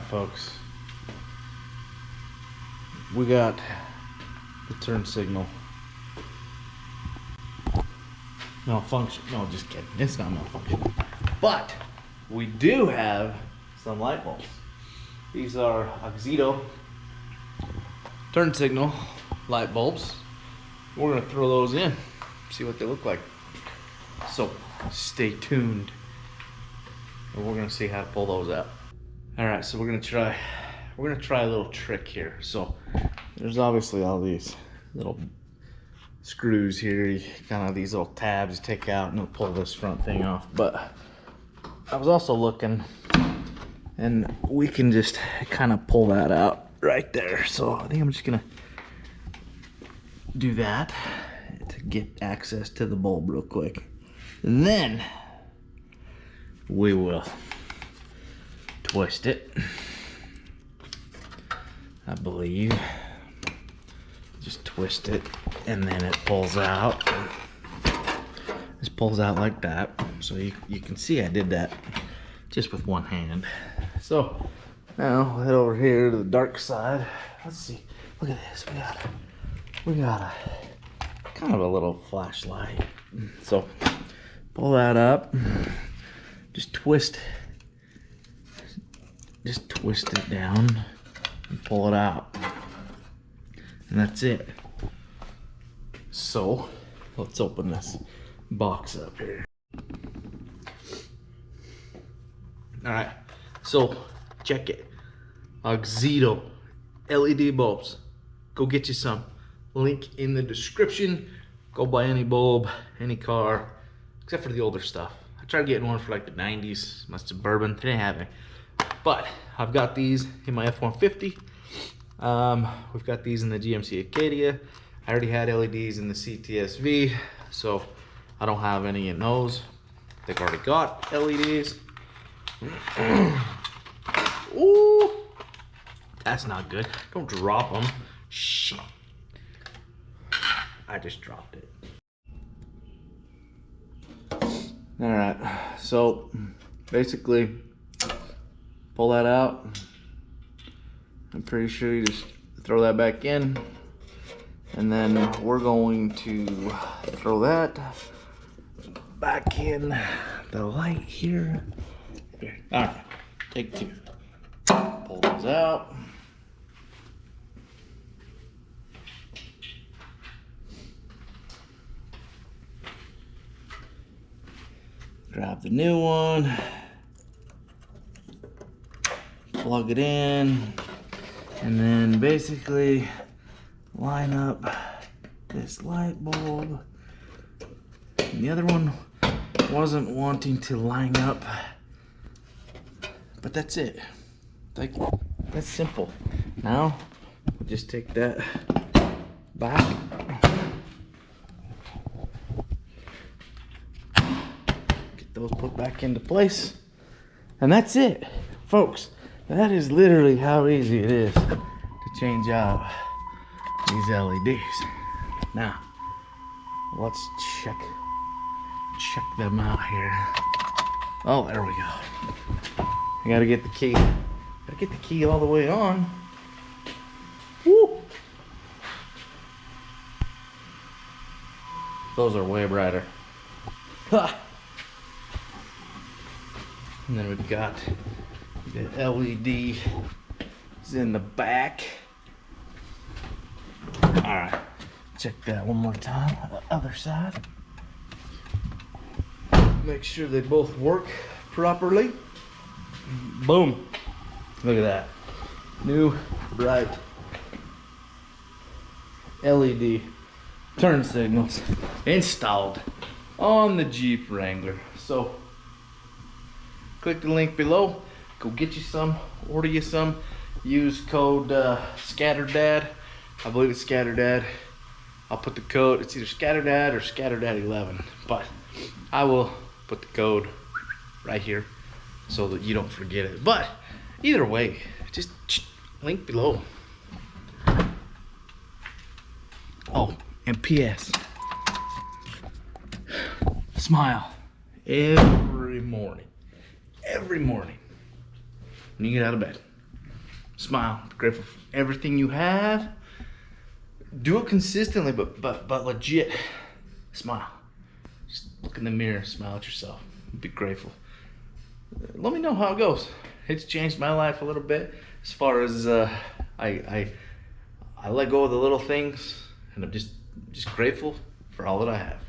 folks, we got the turn signal malfunction. No, just kidding. It's not malfunction. But we do have some light bulbs. These are Auxito turn signal light bulbs. We're gonna throw those in, see what they look like. So stay tuned, and we're gonna see how to pull those out. All right, so we're gonna try a little trick here. So there's obviously all these little screws here, kind of these little tabs you take out and it'll pull this front thing off. But I was also looking, and we can just kind of pull that out right there. So I think I'm just gonna do that to get access to the bulb real quick. And then we will twist it, I believe. Just twist it, and then it pulls out. This pulls out like that. So you can see I did that just with one hand. So now we'll head over here to the dark side. Let's see. Look at this. We got a kind of a little flashlight. So pull that up. Just twist it down and pull it out. And that's it. So let's open this box up here. All right, so check it. Auxito LED bulbs. Go get you some. Link in the description. Go buy any bulb, any car, except for the older stuff. I tried getting one for like the 90s, my Suburban. They didn't have any. But I've got these in my F-150. We've got these in the GMC Acadia. I already had LEDs in the CTSV, so I don't have any in those. They've already got LEDs. Ooh, that's not good. Don't drop them. Shit. I just dropped it. All right, so basically pull that out. I'm pretty sure you just throw that back in, and then we're going to throw that back in the light here. All right, take two. Pull those out. Grab the new one. Plug it in. And then basically line up this light bulb. And the other one wasn't wanting to line up, but that's it. Like, that's simple. Now we'll just take that back. Get those put back into place. And that's it, folks. That is literally how easy it is to change out these LEDs. Now, let's check them out here. Oh, there we go. I gotta get the key. Gotta get the key all the way on. Woo! Those are way brighter. Ha! And then we've got the LED is in the back. All right, check that one more time. The other side. Make sure they both work properly. Boom! Look at that. New bright LED turn signals installed on the Jeep Wrangler. So click the link below. Go get you some, order you some. Use code SCATTERDAD. I believe it's SCATTERDAD. I'll put the code, it's either SCATTERDAD or SCATTERDAD11. But I will put the code right here so that you don't forget it. But either way, just link below. Oh, and PS. Smile every morning. Every morning when you get out of bed. Smile. Be grateful for everything you have. Do it consistently, but legit. Smile. Just look in the mirror, smile at yourself. Be grateful. Let me know how it goes. It's changed my life a little bit as far as I let go of the little things, and I'm just grateful for all that I have.